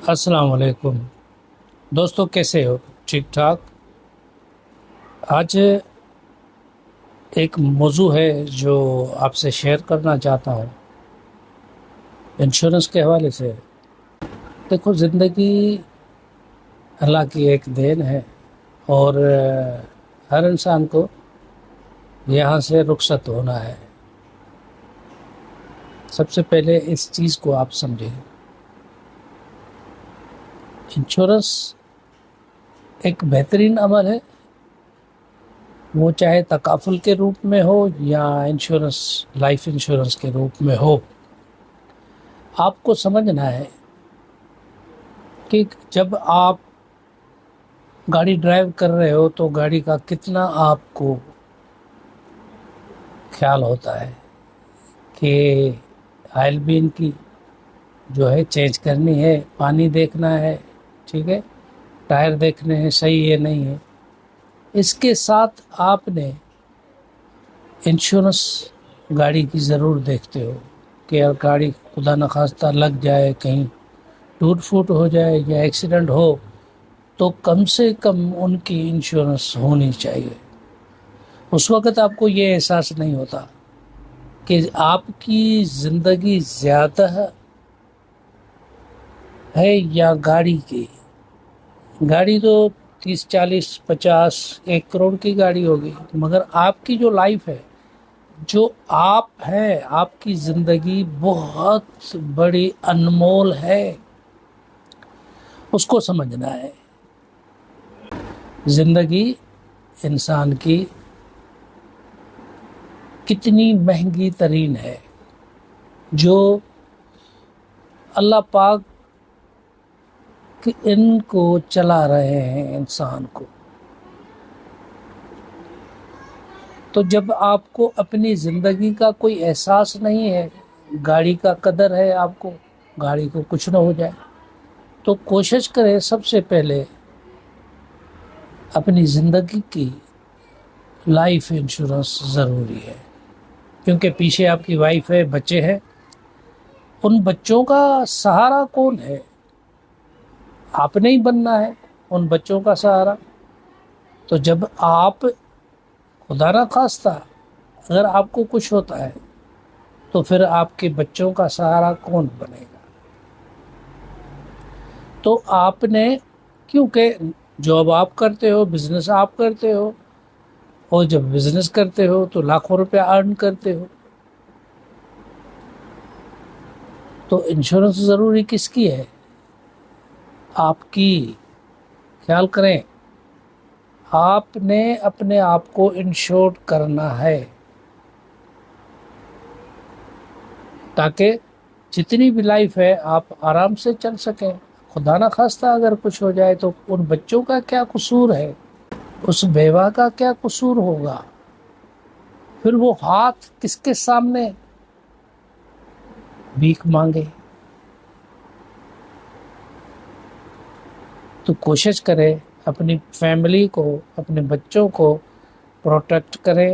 السلام علیکم دوستو، کیسے ہو؟ ٹھیک ٹھاک۔ آج ایک موضوع ہے جو آپ سے شیئر کرنا چاہتا ہوں انشورنس کے حوالے سے۔ دیکھو، زندگی اللہ کی ایک دین ہے اور ہر انسان کو یہاں سے رخصت ہونا ہے۔ سب سے پہلے اس چیز کو آپ سمجھیں، انشورنس ایک بہترین عمل ہے، وہ چاہے تکافل کے روپ میں ہو یا انشورنس، لائف انشورنس کے روپ میں ہو۔ آپ کو سمجھنا ہے کہ جب آپ گاڑی ڈرائیو کر رہے ہو تو گاڑی کا کتنا آپ کو خیال ہوتا ہے کہ آئل بھی ان کی جو ہے چینج کرنی ہے، پانی دیکھنا ہے، ٹھیک ہے، ٹائر دیکھنے ہیں صحیح ہے نہیں ہے۔ اس کے ساتھ آپ نے انشورنس گاڑی کی ضرور دیکھتے ہو کہ اگر گاڑی خدا نخواستہ لگ جائے، کہیں ٹوٹ پھوٹ ہو جائے یا ایکسیڈنٹ ہو تو کم سے کم ان کی انشورنس ہونی چاہیے۔ اس وقت آپ کو یہ احساس نہیں ہوتا کہ آپ کی زندگی زیادہ ہے یا گاڑی کی۔ گاڑی تو 30 40 50 1 کروڑ کی گاڑی ہوگی، مگر آپ کی جو لائف ہے، جو آپ ہیں، آپ کی زندگی بہت بڑی انمول ہے، اس کو سمجھنا ہے۔ زندگی انسان کی کتنی مہنگی ترین ہے، جو اللہ پاک ان کو چلا رہے ہیں انسان کو۔ تو جب آپ کو اپنی زندگی کا کوئی احساس نہیں ہے، گاڑی کا قدر ہے آپ کو، گاڑی کو کچھ نہ ہو جائے، تو کوشش کریں سب سے پہلے اپنی زندگی کی لائف انشورنس ضروری ہے، کیونکہ پیچھے آپ کی وائف ہے، بچے ہیں، ان بچوں کا سہارا کون ہے؟ آپ نے ہی بننا ہے ان بچوں کا سہارا۔ تو جب آپ خدا نہ خواستہ اگر آپ کو کچھ ہوتا ہے تو پھر آپ کے بچوں کا سہارا کون بنے گا؟ تو آپ نے، کیونکہ جاب آپ کرتے ہو، بزنس آپ کرتے ہو، اور جب بزنس کرتے ہو تو لاکھوں روپے ارن کرتے ہو، تو انشورنس ضروری کس کی ہے؟ آپ کی۔ خیال کریں، آپ نے اپنے آپ کو انشور کرنا ہے تاکہ جتنی بھی لائف ہے آپ آرام سے چل سکیں۔ خدا نہ خواستہ اگر کچھ ہو جائے تو ان بچوں کا کیا قصور ہے؟ اس بیوہ کا کیا قصور ہوگا؟ پھر وہ ہاتھ کس کے سامنے بھیک مانگے؟ تو کوشش کرے اپنی فیملی کو، اپنے بچوں کو پروٹیکٹ کریں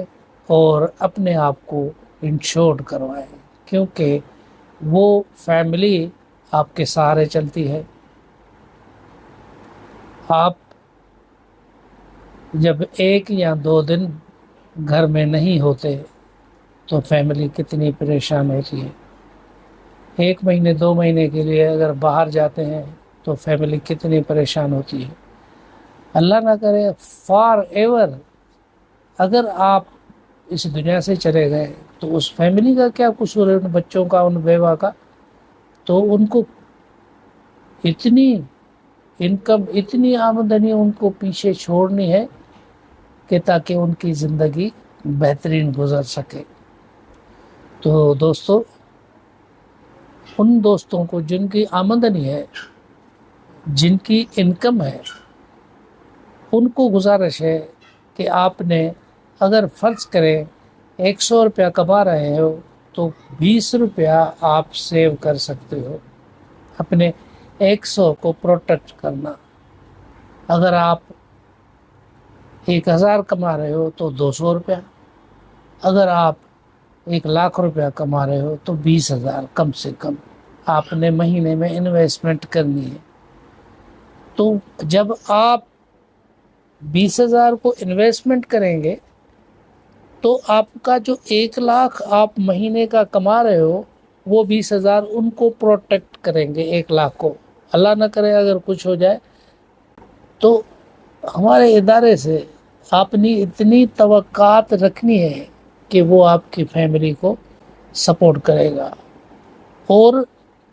اور اپنے آپ کو انشورڈ کروائیں، کیونکہ وہ فیملی آپ کے سہارے چلتی ہے۔ آپ جب 1 یا 2 دن گھر میں نہیں ہوتے تو فیملی کتنی پریشان ہوتی ہے۔ 1 مہینے 2 مہینے کے لیے اگر باہر جاتے ہیں تو فیملی کتنی پریشان ہوتی ہے۔ اللہ نہ کرے فار ایور اگر آپ اس دنیا سے چلے گئے تو اس فیملی کا کیا قصور ہے؟ ان بچوں کا، ان بیوہ کا؟ تو ان کو اتنی انکم، اتنی آمدنی ان کو پیچھے چھوڑنی ہے کہ تاکہ ان کی زندگی بہترین گزر سکے۔ تو دوستو، ان دوستوں کو جن کی آمدنی ہے، جن کی انکم ہے، ان کو گزارش ہے کہ آپ نے اگر فرض کریں 100 روپیہ کما رہے ہو تو 20 روپیہ آپ سیو کر سکتے ہو، اپنے 100 کو پروٹیکٹ کرنا۔ اگر آپ 1000 کما رہے ہو تو 200 روپیہ، اگر آپ 1,00,000 روپیہ کما رہے ہو تو 20,000 کم سے کم آپ نے مہینے میں انویسٹمنٹ کرنی ہے۔ تو جب آپ 20,000 کو انویسٹمنٹ کریں گے تو آپ کا جو 1 لاکھ آپ مہینے کا کما رہے ہو وہ 20,000 ان کو پروٹیکٹ کریں گے 1 لاکھ کو. اللہ نہ کرے اگر کچھ ہو جائے تو ہمارے ادارے سے آپ نے اتنی توقعات رکھنی ہے کہ وہ آپ کی فیملی کو سپورٹ کرے گا، اور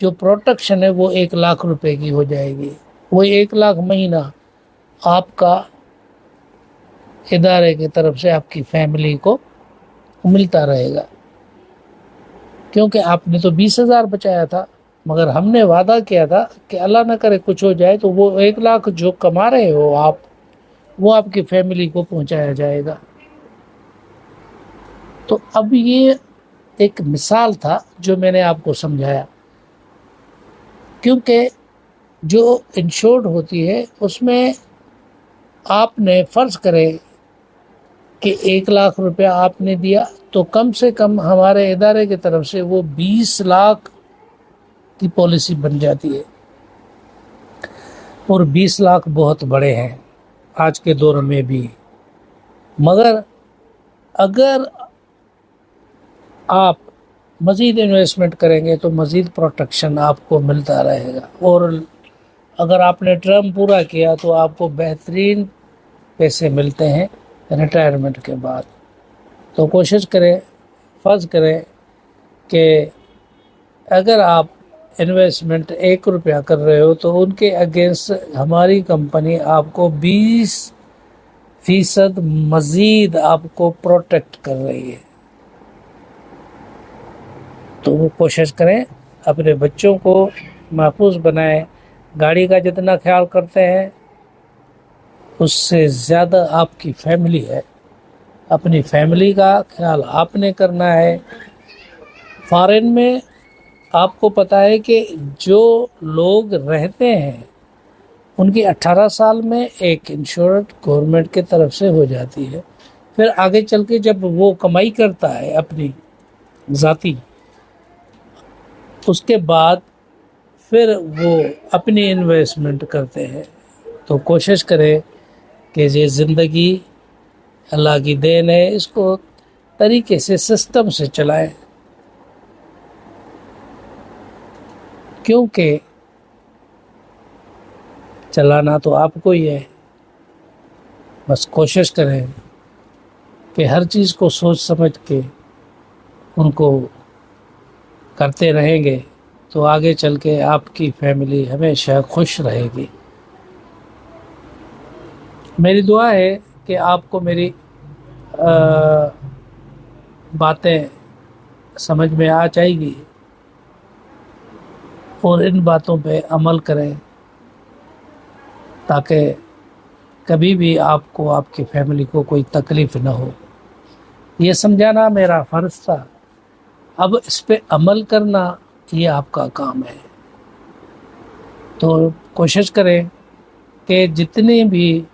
جو پروٹیکشن ہے وہ 1 لاکھ روپے کی ہو جائے گی. وہ 1 لاکھ مہینہ آپ کا ادارے کی طرف سے آپ کی فیملی کو ملتا رہے گا، کیونکہ آپ نے تو 20,000 بچایا تھا، مگر ہم نے وعدہ کیا تھا کہ اللہ نہ کرے کچھ ہو جائے تو وہ 1 لاکھ جو کما رہے ہو آپ، وہ آپ کی فیملی کو پہنچایا جائے گا. تو اب یہ ایک مثال تھا جو میں نے آپ کو سمجھایا، کیونکہ جو انشورڈ ہوتی ہے اس میں آپ نے فرض کرے کہ 1 لاکھ روپیہ آپ نے دیا تو کم سے کم ہمارے ادارے کی طرف سے وہ 20 لاکھ کی پالیسی بن جاتی ہے، اور 20 لاکھ بہت بڑے ہیں آج کے دور میں بھی. مگر اگر آپ مزید انویسٹمنٹ کریں گے تو مزید پروٹیکشن آپ کو ملتا رہے گا، اور اگر آپ نے ٹرم پورا کیا تو آپ کو بہترین پیسے ملتے ہیں ریٹائرمنٹ کے بعد. تو کوشش کریں، فرض کریں کہ اگر آپ انویسٹمنٹ 1 روپیہ کر رہے ہو تو ان کے اگینسٹ ہماری کمپنی آپ کو 20% مزید آپ کو پروٹیکٹ کر رہی ہے. تو وہ کوشش کریں اپنے بچوں کو محفوظ بنائیں. گاڑی کا جتنا خیال کرتے ہیں اس سے زیادہ آپ کی فیملی ہے، اپنی فیملی کا خیال آپ نے کرنا ہے. فارن میں آپ کو پتہ ہے کہ جو لوگ رہتے ہیں ان کی 18 سال میں ایک انشورنس گورنمنٹ کی طرف سے ہو جاتی ہے. پھر آگے چل کے جب وہ کمائی کرتا ہے اپنی ذاتی، اس کے بعد پھر وہ اپنی انویسٹمنٹ کرتے ہیں. تو کوشش کرے کہ یہ زندگی اللہ کی دین ہے، اس کو طریقے سے سسٹم سے چلائیں، کیونکہ چلانا تو آپ کو ہی ہے. بس کوشش کریں کہ ہر چیز کو سوچ سمجھ کے ان کو کرتے رہیں گے تو آگے چل کے آپ کی فیملی ہمیشہ خوش رہے گی. میری دعا ہے کہ آپ کو میری باتیں سمجھ میں آ جائے گی اور ان باتوں پہ عمل کریں تاکہ کبھی بھی آپ کو آپ کی فیملی کو کوئی تکلیف نہ ہو. یہ سمجھانا میرا فرض تھا، اب اس پہ عمل کرنا یہ آپ کا کام ہے. تو کوشش کریں کہ جتنی بھی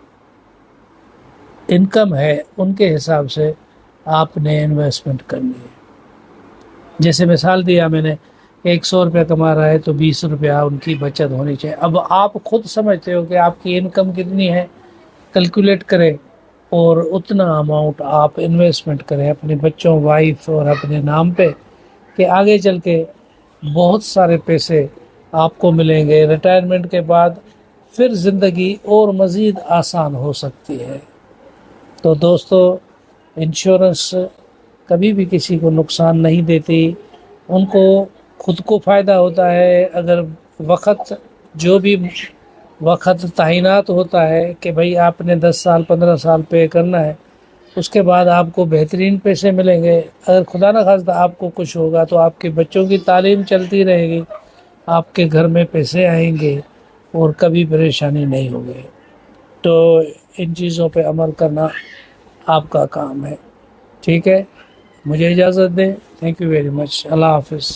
انکم ہے ان کے حساب سے آپ نے انویسٹمنٹ کرنی ہے. جیسے مثال دیا میں نے، 100 روپیہ کما رہا ہے تو 20 روپیہ ان کی بچت ہونی چاہیے. اب آپ خود سمجھتے ہو کہ آپ کی انکم کتنی ہے، کیلکولیٹ کریں اور اتنا اماؤنٹ آپ انویسٹمنٹ کریں اپنے بچوں، وائف اور اپنے نام پہ، کہ آگے چل کے بہت سارے پیسے آپ کو ملیں گے. ریٹائرمنٹ کے بعد پھر زندگی اور مزید آسان ہو سکتی ہے. تو دوستو، انشورنس کبھی بھی کسی کو نقصان نہیں دیتی، ان کو خود کو فائدہ ہوتا ہے. اگر وقت جو بھی وقت تعینات ہوتا ہے کہ بھئی آپ نے 10 سال 15 سال پے کرنا ہے، اس کے بعد آپ کو بہترین پیسے ملیں گے. اگر خدا نہ خواستہ آپ کو کچھ ہوگا تو آپ کے بچوں کی تعلیم چلتی رہے گی، آپ کے گھر میں پیسے آئیں گے اور کبھی پریشانی نہیں ہوگی. تو ان چیزوں پہ عمل کرنا آپ کا کام ہے. ٹھیک ہے، مجھے اجازت دیں. Thank you very much. اللہ حافظ.